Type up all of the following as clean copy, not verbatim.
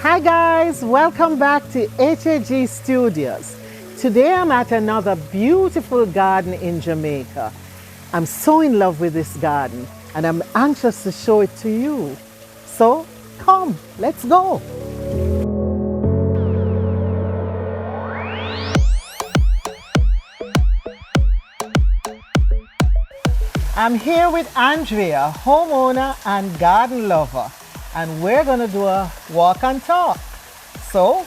Hi guys, welcome back to HAG Studios. Today I'm at another beautiful garden in Jamaica. I'm so in love with this garden and I'm anxious to show it to you. So come, let's go. I'm here with Andrea, homeowner and garden lover, and we're gonna do a walk and talk. So,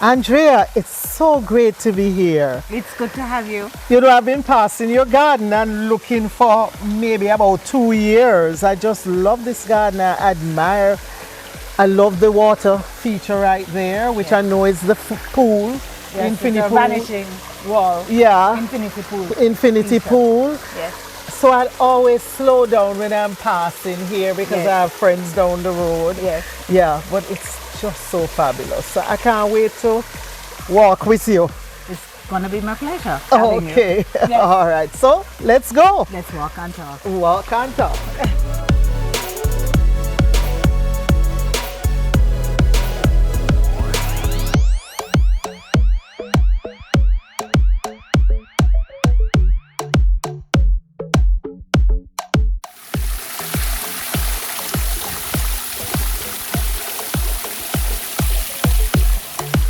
Andrea, it's so great to be here. It's good to have you. You know, I've been passing your garden and looking for maybe about 2 years. I just love this garden. I admire. I love the water feature right there, which I know is the pool. Yes, Infinity it's a pool. vanishing wall. Yeah. Infinity pool. Infinity Feature. pool. Yes. So I'd always slow down when I'm passing here because Yes. I have friends down the road. Yes. Yeah, but it's just so fabulous. So I can't wait to walk with you. It's gonna be my pleasure. having you. Okay. Yes. All right. So let's go. Let's walk and talk. Walk and talk.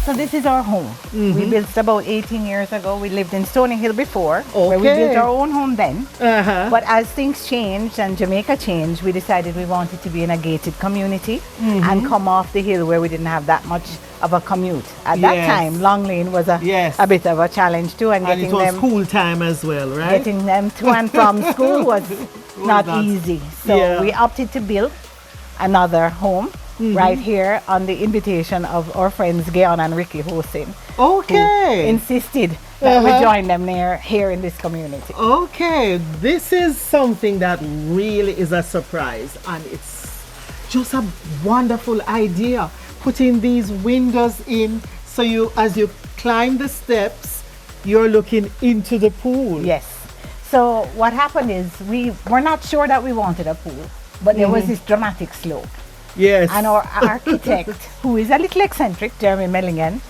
So this is our home. We built about 18 years ago. We lived in Stony Hill before, where we Okay. built our own home then. Uh-huh. But as things changed and Jamaica changed, we decided we wanted to be in a gated community and come off the hill where we didn't have that much of a commute. At that Yes. time, Long Lane was a bit of a challenge too, and And it getting was them school time as well, right? getting them to and from school was not not- easy. So Yeah. we opted to build another home right here on the invitation of our friends Gayon and Ricky Hosin, who Okay. insisted that we Uh-huh. join them here in this community. Okay. This is something that really is a surprise, and it's just a wonderful idea. Putting these windows in so as you climb the steps, you're looking into the pool. Yes. So what happened is we were not sure that we wanted a pool, but there was this dramatic slope. Yes. And our architect, who is a little eccentric, Jeremy Mellingen,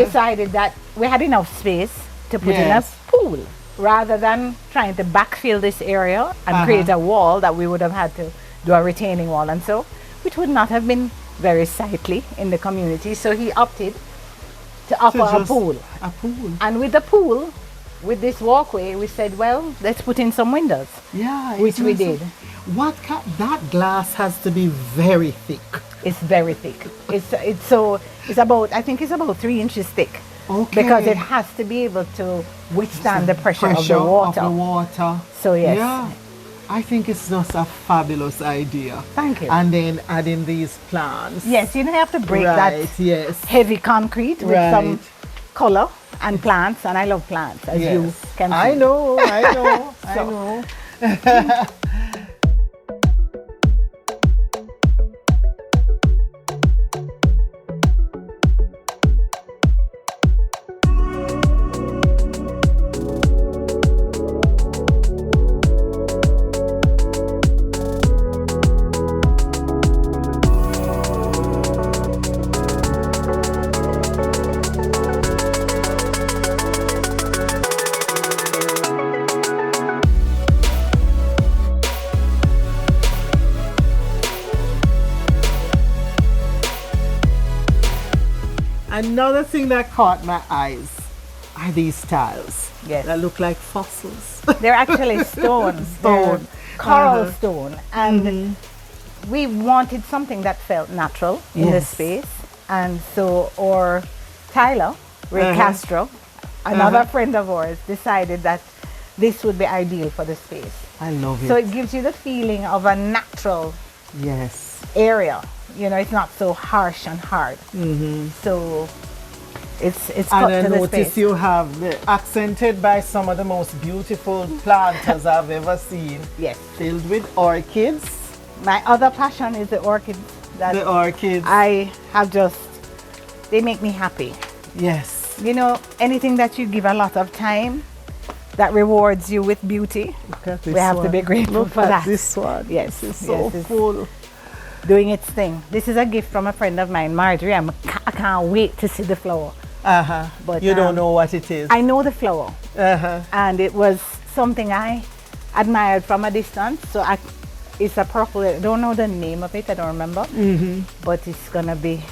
decided that we had enough space to put in a Yes. pool rather than trying to backfill this area and create a wall that we would have had to do a retaining wall, and so which would not have been very sightly in the community. So he opted to offer a just pool. A pool. And with the pool, with this walkway, we said, well, let's put in some windows. Yeah. Which we it is- did. That glass has to be very thick. It's very thick. It's about, I think it's about 3 inches thick. Okay. Because it has to be able to withstand the pressure of the water. So yes. Yeah. I think it's just a fabulous idea. Thank you. And then adding these plants. Yes, you have to break Right, that yes. heavy concrete with Right. some color and plants, and I love plants, as you Yes. can see. I know, I know, I So- know. Another thing that caught my eyes are these tiles. Yes. That look like fossils. They're actually stone. Stone. They're coral stone. And we wanted something that felt natural in the Yes. space. And so our Tyler, Ray Castro, another friend of ours, decided that this would be ideal for the space. I love it. So it gives you the feeling of a natural yes. area. You know, it's not so harsh and hard. So it's cut And I to the notice space. you have accented by some of the most beautiful planters I've ever seen. Yes. Filled with orchids. My other passion is the orchids. That The orchids. I have they make me happy. yes. You know, anything that you give a lot of time that rewards you with beauty, Look at this we have to one. be grateful Look for at that. this one. Yes, This is so yes, full. doing its thing. This is a gift from a friend of mine, Marjorie. I can't wait to see the flower. But you don't know what it is. I know the flower. And it was something I admired from a distance. So it's a purple. I don't know the name of it. I don't remember. But it's gonna be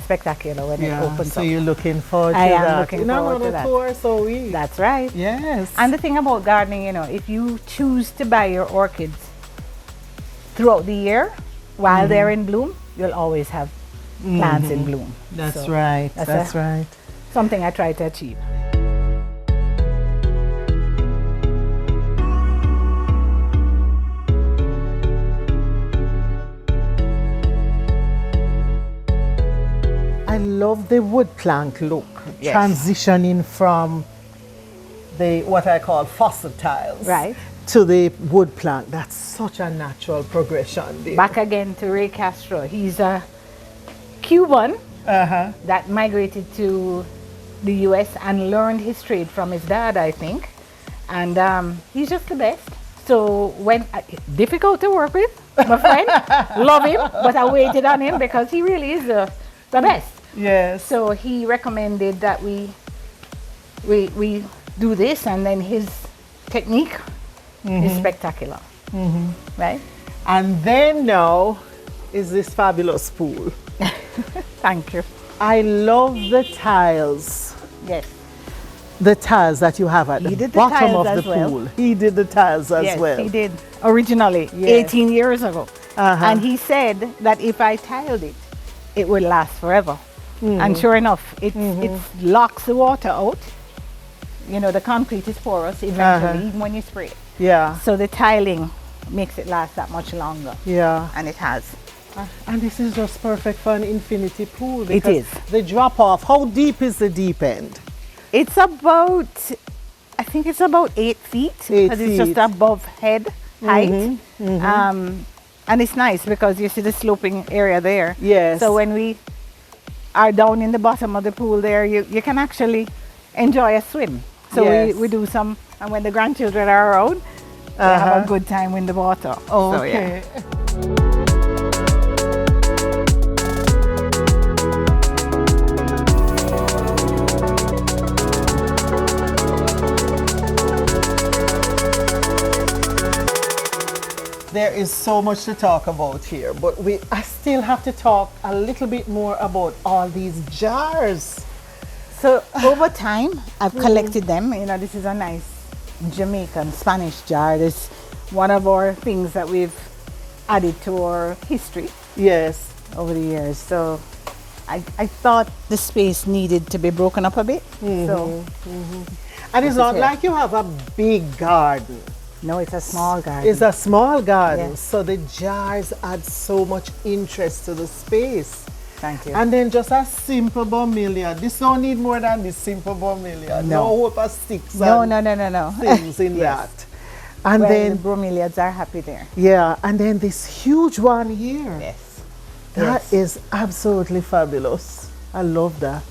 spectacular when it opens up. So you're looking forward to I that. am looking forward to that. Tour, so we. That's right. Yes. And the thing about gardening, you know, if you choose to buy your orchids throughout the year while they're in bloom, you'll always have plants in bloom. That's right. That's right. Something I try to achieve. I love the wood plank look, Yes. transitioning from the what I call fossil tiles to the wood plank. That's such a natural progression there. Back again to Ray Castro. He's a Cuban that migrated to the US and learned his trade from his dad, I think. And he's just the best. So when difficult to work with, my friend, love him, but I waited on him because he really is the best. Yes. So he recommended that we do this, and then his technique is spectacular, right? And then now is this fabulous pool. Thank you. I love the tiles. Yes. The tiles that you have at the bottom of the pool. He did the tiles as well. Yes, he did. Originally, 18 years ago. And he said that if I tiled it, it would last forever. And sure enough, it locks the water out. You know, the concrete is porous eventually, even when you spray it. Yeah. So the tiling makes it last that much longer. Yeah. And it has. And this is just perfect for an infinity pool. It is. The drop off, how deep is the deep end? It's about, I think it's about 8 feet. 8 'cause it's just feet. above head height. And it's nice because you see the sloping area there. Yes. So when we are down in the bottom of the pool there, you can actually enjoy a swim. So Yes. we do some, and when the grandchildren are around, they have a good time in the water. Oh, So, yeah. okay. There is so much to talk about here, but I still have to talk a little bit more about all these jars. So over time, I've collected them. You know, this is a nice Jamaican Spanish jar. This one of our things that we've added to our history Yes. over the years. So I thought the space needed to be broken up a bit. So And it's is not here. like you have a big garden. no, it's a small garden. It's a small garden, Yes. so the jars add so much interest to the space. Thank you. And then just a simple bromeliad. This don't need more than this simple bromeliad. No. No hope of sticks no, and no, no, no, no. things in Yes. that. And Well, then, the bromeliads are happy there. yeah, and then this huge one here. Yes. That Yes. is absolutely fabulous. I love that.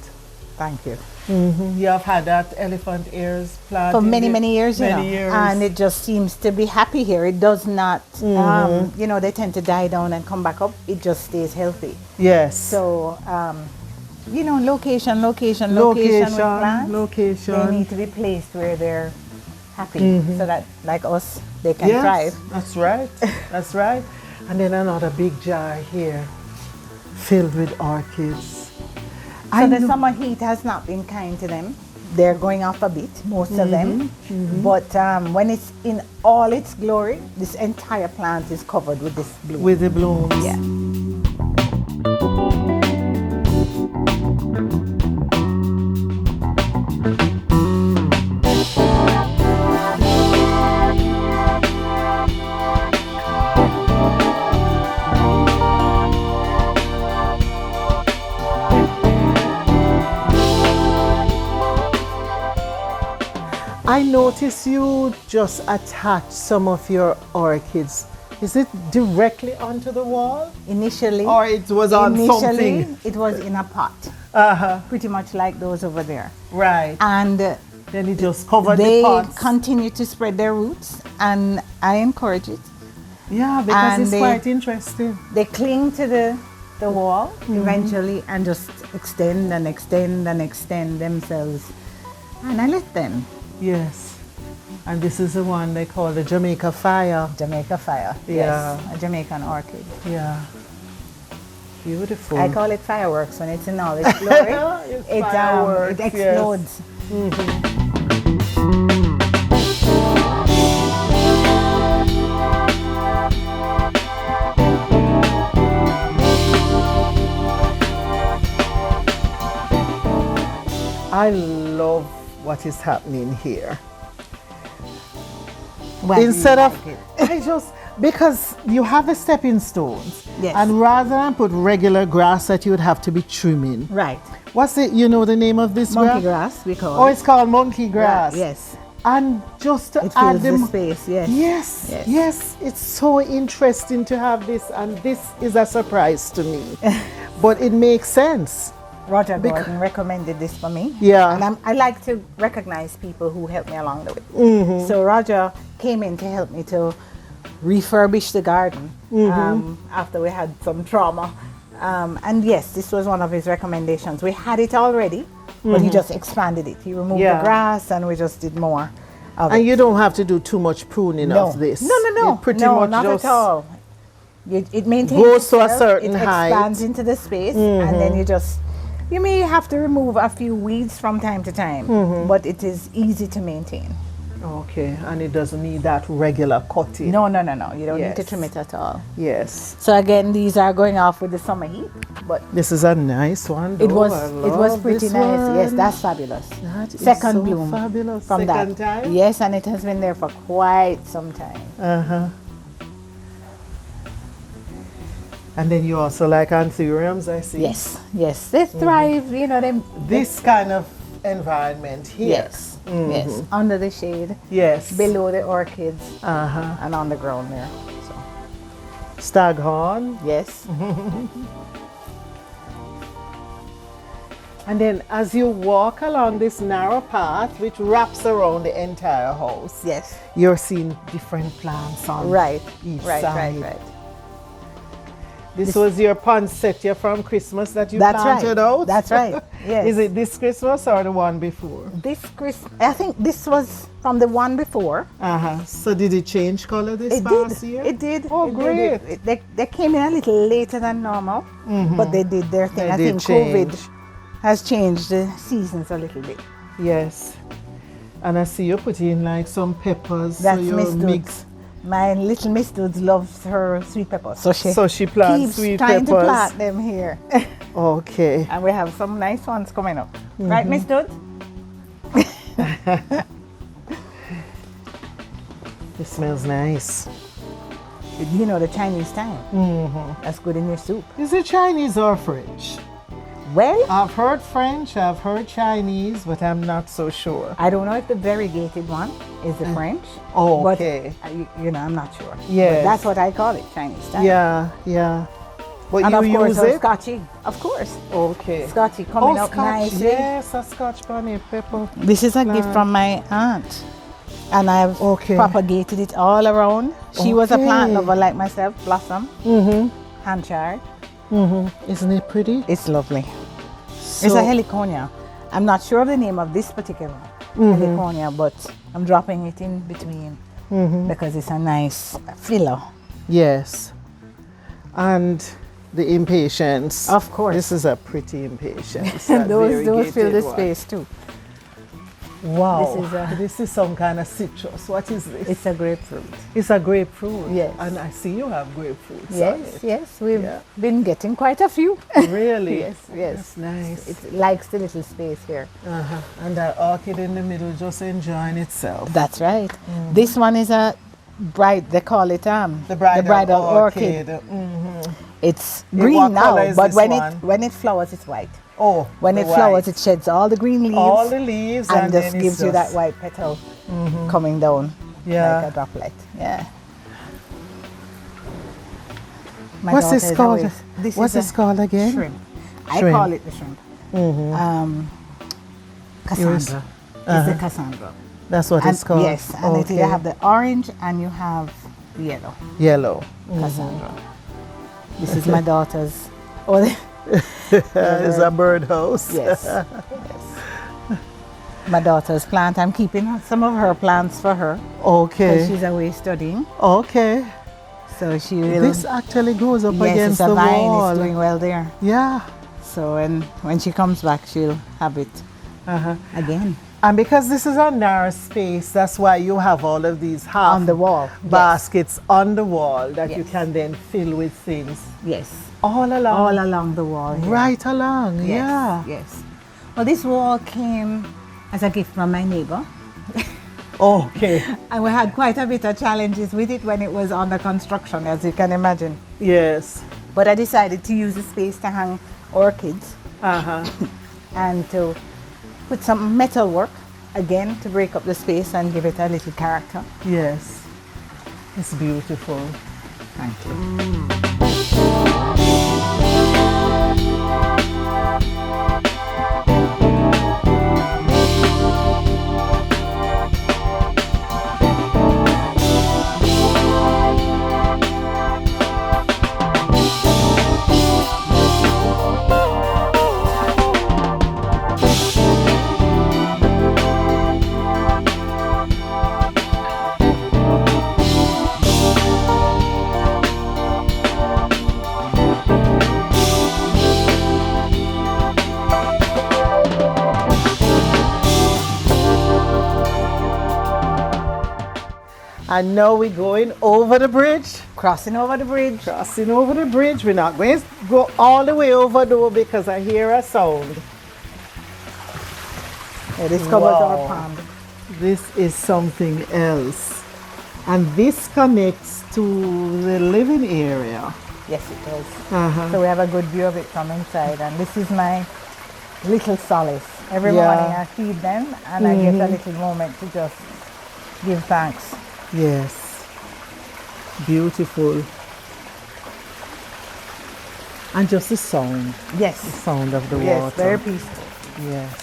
Thank you. You have had that elephant ears plant For in many, the- many years, you know. many years. And it just seems to be happy here. It does not, you know, they tend to die down and come back up. It just stays healthy. Yes. So, you know, location with plants. location. They need to be placed where they're happy so that, like us, they can thrive. That's right. That's right. And then another big jar here filled with orchids. So the summer heat has not been kind to them. They're going off a bit, most of them. But when it's in all its glory, this entire plant is covered with this bloom. With the blooms. Yeah. I notice you just attach some of your orchids. Is it directly onto the wall? Initially, Or it was on something? it was in a pot, pretty much like those over there. Right. And Then it just covered they the pots. continue to spread their roots, and I encourage it. Yeah, because And it's they- quite interesting. They cling to the wall eventually and just extend and extend and extend themselves. And I let them. Yes. And this is the one they call the Jamaica fire. Jamaica fire. Yeah. Yes, a Jamaican orchid. Yeah. Beautiful. I call it fireworks when it's in all its glory. It's fireworks, it yes. explodes. I love what is happening here. Why do you Instead of, like it? I just, because you have the stepping stones. Yes. And rather than put regular grass that you would have to be trimming. Right. What's it, you know the name of this Monkey grass? grass, we call Oh, it. it's called monkey grass. Right, yes. And just to It add fills the them. space, yes. Yes, Yes. yes, it's so interesting to have this, and this is a surprise to me. But it makes sense. Roger Gordon recommended this for me. Yeah. And I like to recognize people who help me along the way. So Roger came in to help me to refurbish the garden after we had some trauma. And yes, this was one of his recommendations. We had it already, but he just expanded it. He removed Yeah. the grass and we just did more of And it. you don't have to do too much pruning of this. No. It pretty no, much not just at all. It maintains goes to a itself, certain it height. expands into the space, and then you may have to remove a few weeds from time to time, but it is easy to maintain. Okay, and it doesn't need that regular cutting. No. You don't need to Yes. trim it at all. Yes. So again, these are going off with the summer heat, but This is a nice one. it though. was I it was love pretty this nice. Yes, one. that's fabulous. That is Second so bloom fabulous. from Second that. time? Yes, and it has been there for quite some time. Uh-huh. And then you also like anthuriums, I see. Yes, they thrive. You know them. This kind of environment here. Yes, yes, under the shade, Yes. below the orchids, Uh-huh. and on the ground there. So Staghorn. yes, And then as you walk along this narrow path, which wraps around the entire house, yes, you're seeing different plants on right, each right, side. right. This was your poinsettia from Christmas that you That's planted right. out? That's right. Yes. Is it this Christmas or the one before? This I think this was from the one before. Uh-huh. So did it change color this It past did. year? It did. Oh, It did. great. They came in a little later than normal, but they did their thing. They I did think change. COVID has changed the seasons a little bit. Yes. And I see you put in like some peppers. That's so you Miss mix. Doods. My little Miss Doods loves her sweet peppers, so she plants keeps sweet trying peppers. to plant them here. Okay. And we have some nice ones coming up. Right, Miss Doods? It smells nice. You know the Chinese time. That's good in your soup. Is it Chinese or French? Well, I've heard French, I've heard Chinese, but I'm not so sure. I don't know if the variegated one is the French. Oh, but okay. you know, I'm not sure. Yes. But that's what I call it, Chinese style. Yeah, yeah. But And you of course, use our it? Scotchy. Of course. Okay. Scotchy coming up Scotch. nicely. Yes, a Scotch bonnet pepper. This is a gift from my aunt. And I've propagated it all around. She was a plant Okay. lover like myself, blossom, hand charred. Isn't it pretty? It's lovely. So, It's a heliconia. I'm not sure of the name of this particular heliconia, but I'm dropping it in between because it's a nice filler. yes. And the impatience. Of course. This is a pretty impatience. And that those fill variegated the one. space too. Wow. This This is some kind of citrus. What is this? It's a grapefruit. It's a grapefruit. Yes. And I see you have grapefruits on Yes, it. yes, we've Yeah. been getting quite a few. Really? Yes, yes. That's nice. It likes the little space here. And that orchid in the middle just enjoying itself. That's right. This one is a they call it The bridal orchid. It's What green color now, is but this when one? when it flowers, it's white. Oh, When the it flowers, white. it sheds all the green leaves all the leaves and just then gives it's you that just- white petal coming down Yeah. like a droplet. Yeah. My What's daughter this is called? always- this What's is this a called again? Shrimp. I Shrimp. call it the shrimp. Cassandra. It's the Cassandra. That's what And it's called. yes, and you have the orange and you have Yellow. Yellow. Cassandra. This is my daughter's. Oh, It's a birdhouse. yes. Yes. My daughter's plant. I'm keeping some of her plants for her because Okay. she's away studying. Okay. So she will. This actually goes up yes, against it's a the vine. wall. It's doing well there. Yeah. So when she comes back, she'll have it again And because this is a narrow space, that's why you have all of these half on the wall. baskets on the wall that you Yes. can then fill with things Yes. all along. All along the wall. here. Right along. Yes, Yeah. Yes. Well, this wall came as a gift from my neighbor. Okay. And we had quite a bit of challenges with it when it was under construction, as you can imagine. Yes. But I decided to use the space to hang orchids and to put some metal work again to break up the space and give it a little character. Yes. It's beautiful. Thank you. And now we're going over the bridge. Crossing over the bridge. Crossing over the bridge. We're not going to go all the way over though because I hear a sound. Yeah, this covers our Wow. pond. This is something else. And this connects to the living area. Yes, it does. So we have a good view of it from inside. And this is my little solace. Every Yeah. morning I feed them and I get a little moment to just give thanks. Yes. Beautiful. And just the sound. Yes. The sound of the Yes, water. very peaceful. Yes.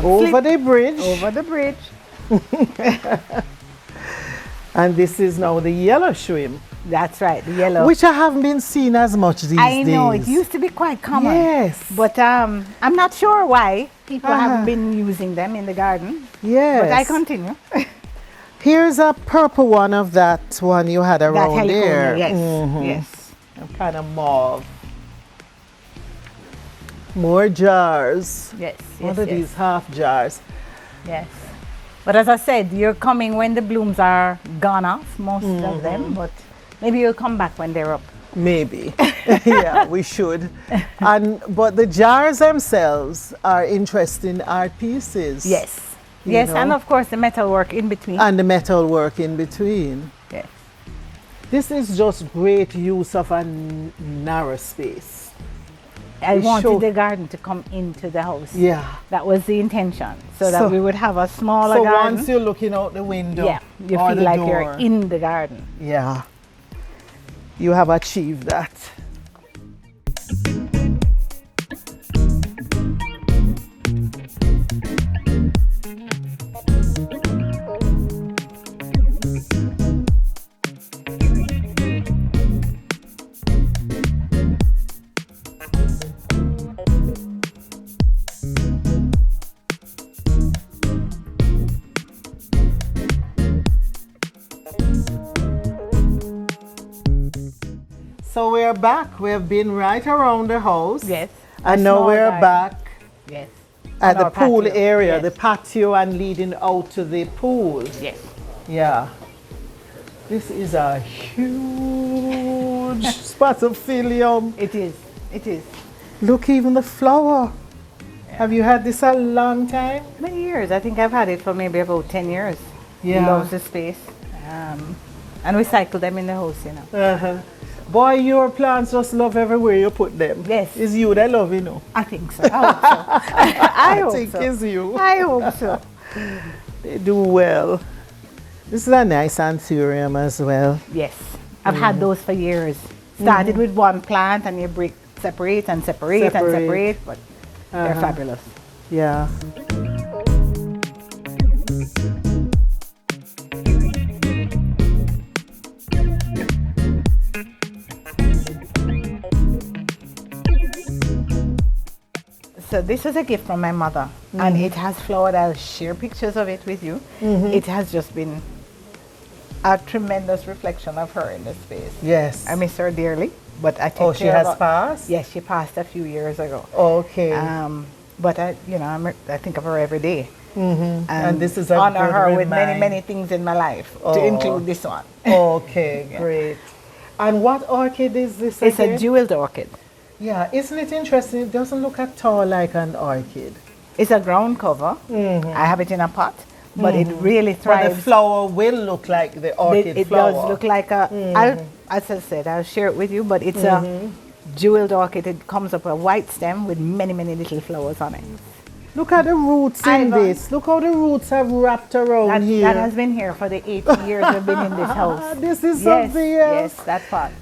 Over the bridge. Over the bridge. And this is now the yellow shrimp, That's right, the yellow. which I haven't been seen as much these I days. know, it used to be quite common. Yes. But I'm not sure why people haven't been using them in the garden. Yes. But I continue. Here's a purple one of that one you had That around there. heliconia, yes. Yes. Kind of mauve. More jars. Yes. What Yes. are yes. these half jars? Yes. But as I said, you're coming when the blooms are gone off, most of them, but maybe you'll come back when they're up. Maybe. Yeah, we should. But the jars themselves are interesting art pieces. Yes. You Yes, know? and of course the metal work in between. And the metal work in between. Yes. This is just great use of a narrow space. I We wanted show- the garden to come into the house. Yeah. That was the intention, so So- that we would have a smaller So garden. once you're looking out the window, Yeah, you or feel the like door, you're in the garden. Yeah, you have achieved that. So we're back. We have been right around the house. Yes. And A now small we're garden. back Yes. at On the our pool patio. area, Yes. the patio and leading out to the pool. Yes. Yeah. This is a huge spathiphyllum. It is. It is. Look, even the flower. Have you had this a long time? Many years. I think I've had it for maybe about 10 years. Yeah. Loves the space. and recycle them in the house, you know. Uh-huh. Boy, your plants just love everywhere you put them. Yes. It's you that love, you know. I think so. I hope so. I hope think so. it's you. I hope so. They do well. This is a nice anthurium as well. Yes. I've had those for years. Started with one plant and you separate and separate, but they're fabulous. Yeah. So this was a gift from my mother, and it has flowered. I'll share pictures of it with you. It has just been a tremendous reflection of her in this space. Yes. I miss her dearly, but I take Oh, she care of has her. passed? Yes, she passed a few years ago. Okay. But I think of her every day. And this is a honor good her with remind- many things in my life, Oh. to include this one. Okay, great. And what orchid is this It's again? a jeweled orchid. Yeah, isn't it interesting? It doesn't look at all like an orchid. It's a ground cover. I have it in a pot, but it really But thrives. the flower will look like the orchid It flower. does look like a. As I said, I'll share it with you, but it's a jeweled orchid. It comes up a white stem with many little flowers on it. Look at the roots in Ivan. this. Look how the roots have wrapped around here. That has been here for the 80 years we've been in this house. This is Yes, something else. yes, that part.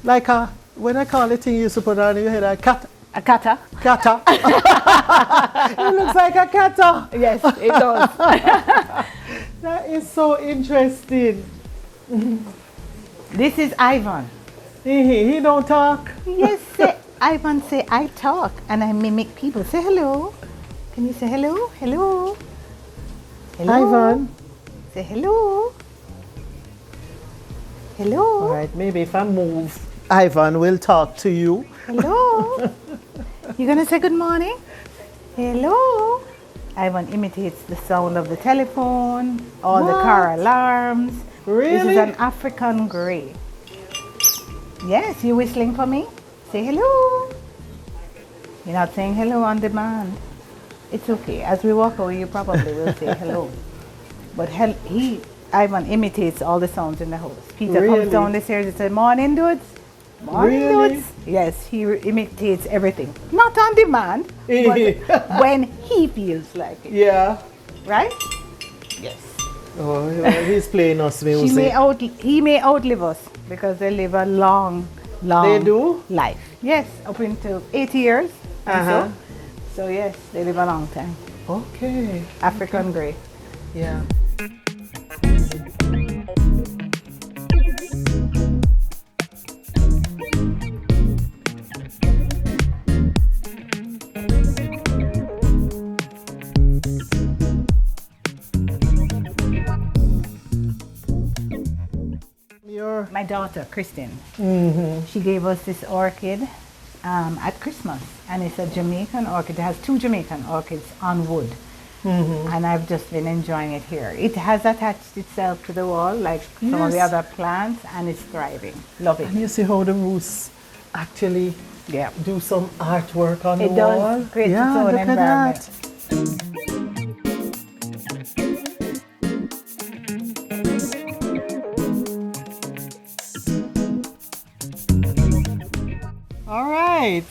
Like a, when I call it thing you used to put on your head, a cat. A kata. Kata. It looks like a kata. Yes, it does. That is so interesting. This is Ivan. He don't talk. Yes, Ivan say I talk and I mimic people. Say hello. Can you say hello? Hello. Hello. Ivan. Say hello. Hello. All right, maybe if I move, Ivan will talk to you. Hello. You gonna say good morning? Hello. Ivan imitates the sound of the telephone, all the car alarms. Really? This is an African grey. Yes, you whistling for me? Say hello. You're not saying hello on demand. It's okay. As we walk away, you probably will say hello. But Ivan imitates all the sounds in the house. Peter Really? comes down the stairs and says, morning, dudes. Morning, Really? dudes. Yes, he imitates everything. Not on demand, but when he feels like it. Yeah. Right? Yes. Oh, well, he's playing us music. He may outlive us because they live a long They do? life. Yes, up into 80 years. and Uh-huh. So yes, they live a long time. Okay. African grey. Yeah. My daughter, Kristen, she gave us this orchid at Christmas, and it's a Jamaican orchid. It has 2 Jamaican orchids on wood, and I've just been enjoying it here. It has attached itself to the wall like some of the Yes. other plants, and it's thriving. Love it. And you see how the roots actually Yeah. do some artwork on It the does wall. create its Yeah, own look at environment. that. All right.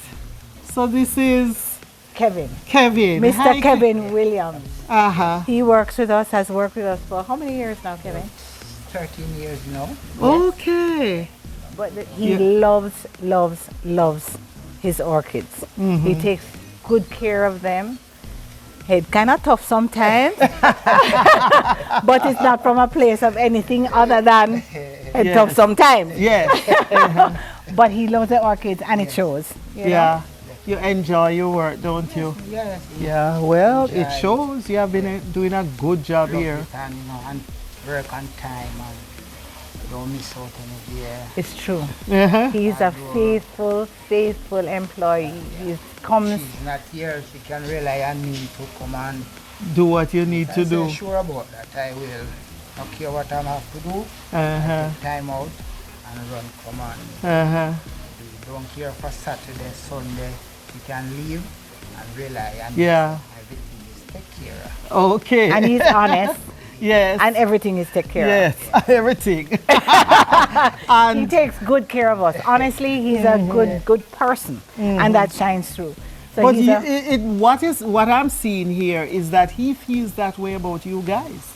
So this is Kevin, Kevin. Mr. Hi, Kevin Williams. Uh-huh. He works with us, has worked with us for how many years now, Kevin? 13 years now. Okay. But he loves his orchids. He takes good care of them. It's kind of tough sometimes, but it's not from a place of anything other than it's tough sometimes. Yes. But he loves the orchids and it shows. you know? Yeah. You enjoy your work, don't you? Yes. Yeah. Well, it Yeah. shows you have been doing a good job Love here. it and, and work on time and don't miss out any year. It's true. Uh-huh. He's a faithful employee. He comes. She's not here, she can rely on me to come and Do what you need to do. sure about that. I will. Not care what I have to do. Uh-huh. Take time out and run command. Uh-huh. Don't care for Saturday, Sunday. You can leave and rely on Yeah. everything is taken care of. Okay. And he's honest. Yes. and everything is taken care of. Yes, everything. He And takes good care of us. Honestly, he's a good person, and that shines through. So but he's what I'm seeing here is that he feels that way about you guys.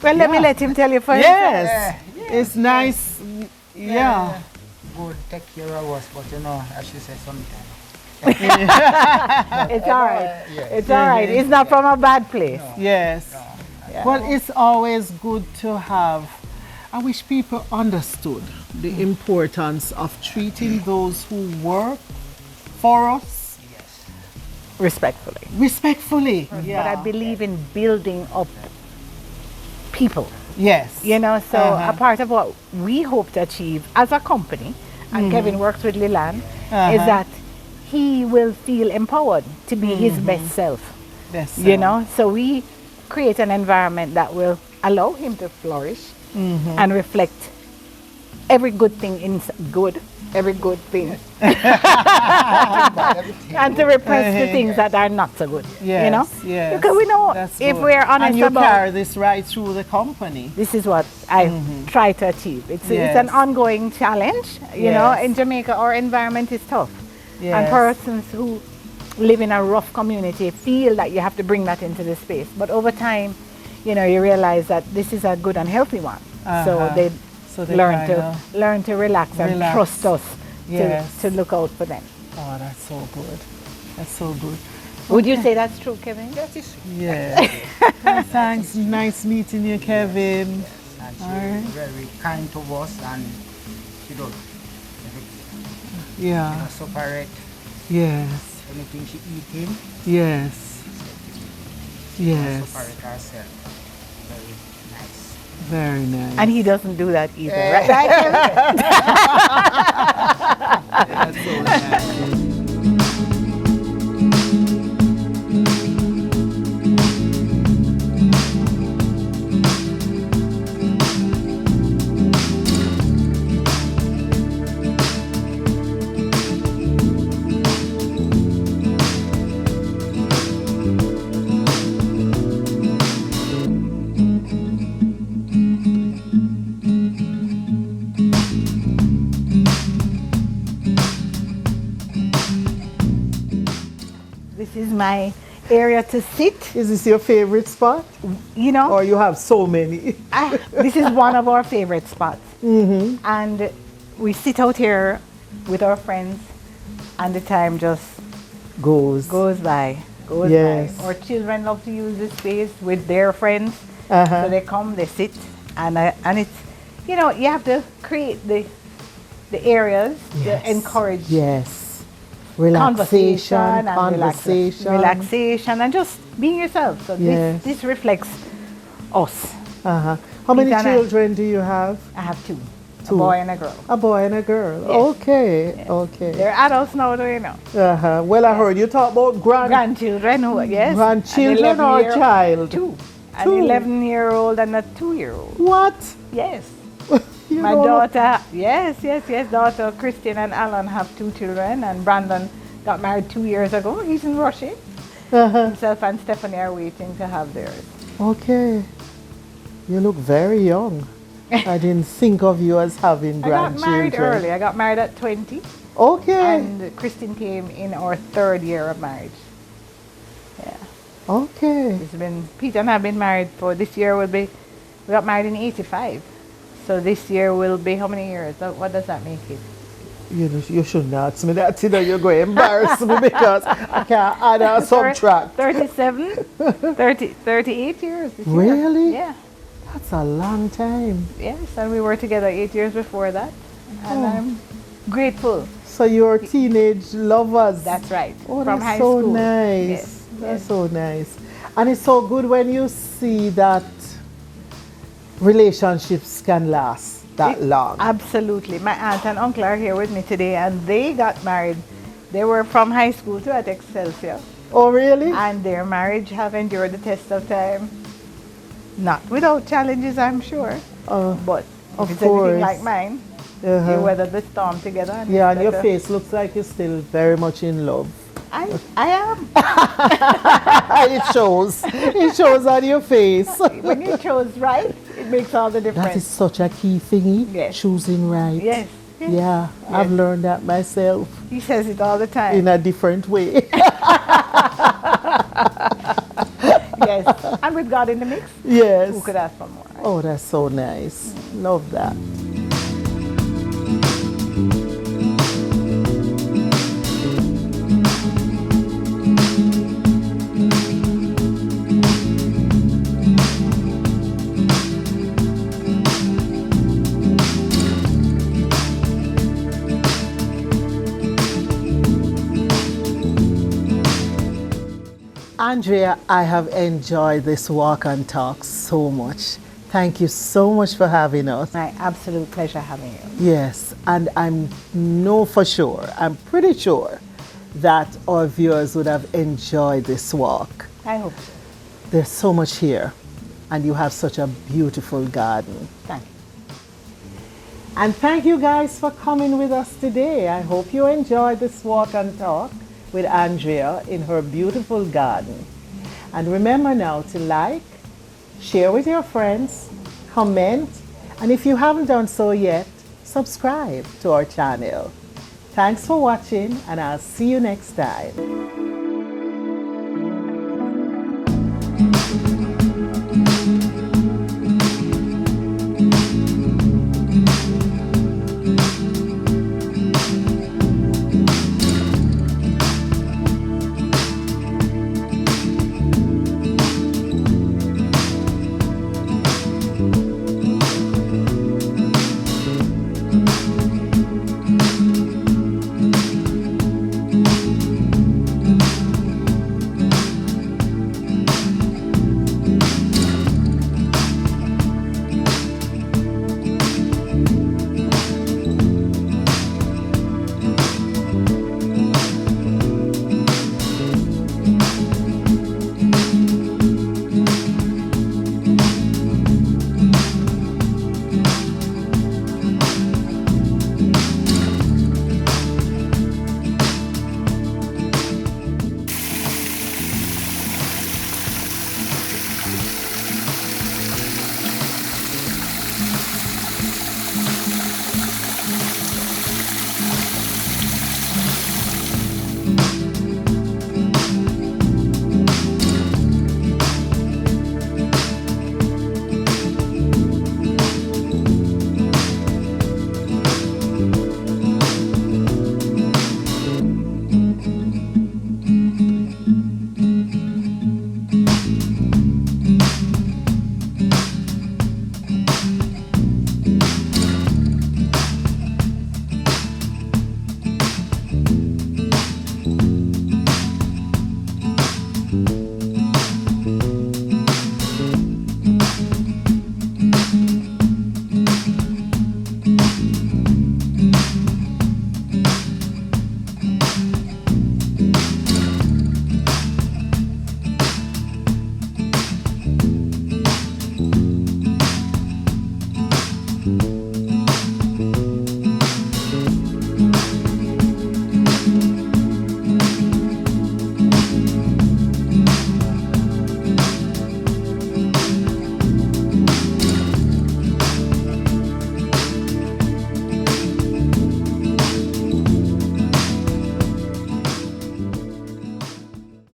well, let me yeah. let him tell you for himself. Yes, it's nice. Yeah. Good, take care of us, but you know, as she said sometimes. It's all right. It's all right. It's not from a bad place. Yes. But it's always good to have. I wish people understood the importance of treating those who work for us Respectfully. respectfully. But I believe in building up people. Yes. You know, so a part of what we hope to achieve as a company, and Kevin works with Lilan, is that he will feel empowered to be his best self. Best You self. know, so we create an environment that will allow him to flourish and reflect every good thing in every good thing, and to repress the things that are not so good. You know, Yes. because we know That's if good. we're honest and you about carry this right through the company. this is what I try to achieve. It's an Yes. ongoing challenge. You know, Yes. in Jamaica, our environment is tough, and Yes. persons who live in a rough community feel that you have to bring that into the space. But over time, you know, you realize that this is a good and healthy one. So they So they learn to relax and relax. trust us Yes. to look out for them. Oh, that's so good. That's so good. Would you say that's true, Kevin? That is Yeah. Oh, thanks. Nice meeting you, Kevin. and she's Alright. very kind to us, and she does Yeah. separate Yes. anything she eating, Yes. Yes. separate herself. Very nice. Very nice. And he doesn't do that either, right? Right, Kevin? That's so nice. This is my area to sit, Is this your favorite spot? you know. Or you have so many? This is one of our favorite spots. And we sit out here with our friends, and the time just Goes. goes by. Yes. Our children love to use this space with their friends. Uh-huh. So they come, they sit, and it's, you know, you have to create the areas Yes. to encourage Yes. conversation and conversation. relaxation, and just being yourself. So Yes. this reflects us. Uh-huh. How many Peter and I- children do you have? I have two, Two. a boy and a girl. A boy and a girl. Yes. Okay. Okay. They're adults now, do you know? Uh-huh. Well, I heard you talk about Grandchildren, who, yes. grandchildren an or 11-year-old child? Two. An Two. 11-year-old and a 2-year-old. What? Yes. You My don't know- daughter, yes, daughter Christine and Alan have 2 children, and Brandon got married 2 years ago. He's in Russia. Himself and Stephanie are waiting to have theirs. Okay. You look very young. I didn't think of you as having I got married grandchildren. early. I got married at 20, Okay. and Christine came in our 3rd year of marriage. Yeah. Okay. It's been, Peter and I have been married for, this year will be, we got married in 85. So this year will be how many years? What does that make it? You shouldn't ask me that. You know, you're going to embarrass me because I can't add or subtract. 37, 38 years this year. Really? Yeah. That's a long time. Yes, and we were together 8 years before that. And I'm grateful. So you're teenage lovers. That's right. Oh, From that's high so school. nice. Yes, That's yes. so nice. And it's so good when you see that relationships can last that long. Absolutely. My aunt and uncle are here with me today, and they got married. They were from high school too at Excelsior, Oh, really? and their marriage have endured the test of time. Not without challenges, I'm sure, but of if it's anything course. like mine, you Uh-huh. weathered the storm together. Yeah, and it's your better. face looks like you're still very much in love. I am. It shows. It shows on your face. When you chose right, it makes all the difference. That is such a key thingy. Yes. Choosing right. Yes. Yes. Yeah, I've learned that myself He says it all the time. in a different way. Yes. And with God in the mix, Yes. who could ask for more? Right? Oh, that's so nice. Love that. Andrea, I have enjoyed this walk and talk so much. Thank you so much for having us. My absolute pleasure having you. Yes, and I'm pretty sure that our viewers would have enjoyed this walk. I hope so. There's so much here, and you have such a beautiful garden. Thank you. And thank you guys for coming with us today. I hope you enjoyed this walk and talk with Andrea in her beautiful garden. And remember now to like, share with your friends, comment, and if you haven't done so yet, subscribe to our channel. Thanks for watching, and I'll see you next time.